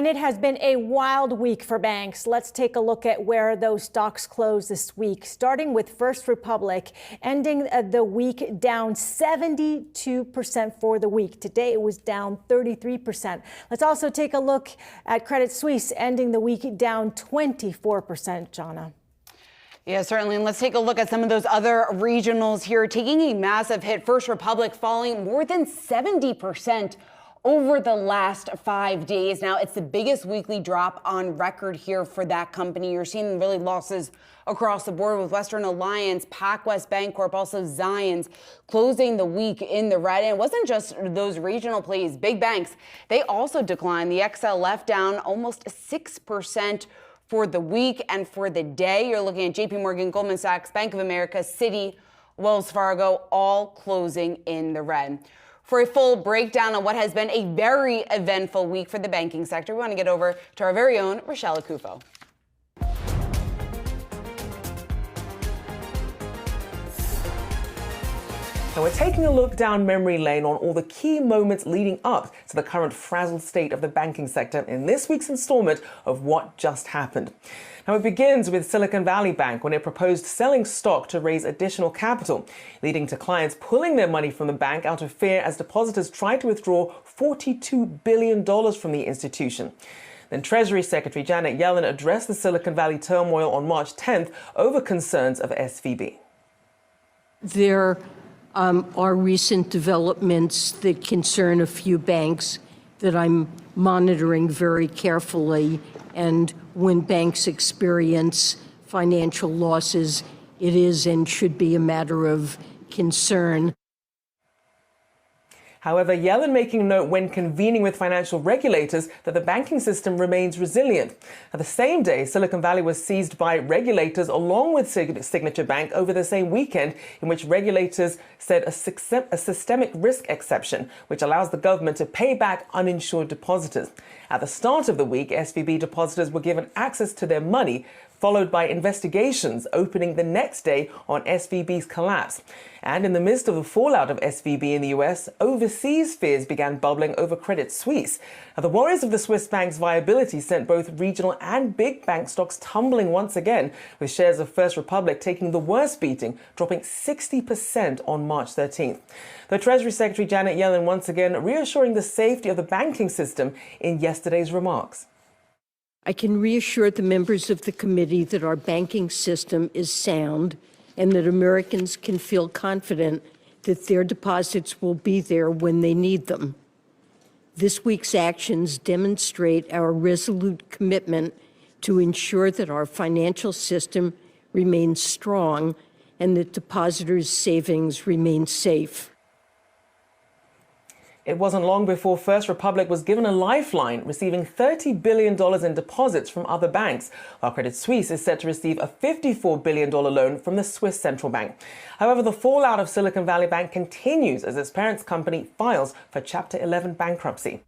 And it has been a wild week for banks. Let's take a look at where those stocks closed this week, starting with First Republic, ending the week down 72% for the week. Today, it was down 33%. Let's also take a look at Credit Suisse, ending the week down 24%, Jana. Yeah, certainly. And let's take a look at some of those other regionals here taking a massive hit. First Republic falling more than 70% over the last 5 days. Now, it's the biggest weekly drop on record here for that company. You're seeing really losses across the board with Western Alliance, PacWest Bancorp, also Zions closing the week in the red. And it wasn't just those regional plays. Big banks, they also declined. The XLF down almost 6% for the week, and for the day, you're looking at JP Morgan, Goldman Sachs, Bank of America, Citi, Wells Fargo, all closing in the red. For a full breakdown on what has been a very eventful week for the banking sector, we want to get over to our very own Rochelle Akufo. Now we're taking a look down memory lane on all the key moments leading up to the current frazzled state of the banking sector in this week's installment of What Just Happened. Now it begins with Silicon Valley Bank when it proposed selling stock to raise additional capital, leading to clients pulling their money from the bank out of fear as depositors tried to withdraw $42 billion from the institution. Then Treasury Secretary Janet Yellen addressed the Silicon Valley turmoil on March 10th over concerns of SVB. There are recent developments that concern a few banks that I'm monitoring very carefully. And when banks experience financial losses, it is and should be a matter of concern. However, Yellen making note when convening with financial regulators that the banking system remains resilient. At the same day, Silicon Valley was seized by regulators along with Signature Bank over the same weekend, in which regulators said a systemic risk exception, which allows the government to pay back uninsured depositors. At the start of the week, SVB depositors were given access to their money, followed by investigations opening the next day on SVB's collapse. And in the midst of the fallout of SVB in the US, overseas fears began bubbling over Credit Suisse. Now, the worries of the Swiss bank's viability sent both regional and big bank stocks tumbling once again, with shares of First Republic taking the worst beating, dropping 60% on March 13th. The Treasury Secretary Janet Yellen once again reassuring the safety of the banking system in yesterday's remarks. I can reassure the members of the committee that our banking system is sound and that Americans can feel confident that their deposits will be there when they need them. This week's actions demonstrate our resolute commitment to ensure that our financial system remains strong and that depositors' savings remain safe. It wasn't long before First Republic was given a lifeline, receiving $30 billion in deposits from other banks, while Credit Suisse is set to receive a $54 billion loan from the Swiss Central Bank. However, the fallout of Silicon Valley Bank continues as its parent company files for Chapter 11 bankruptcy.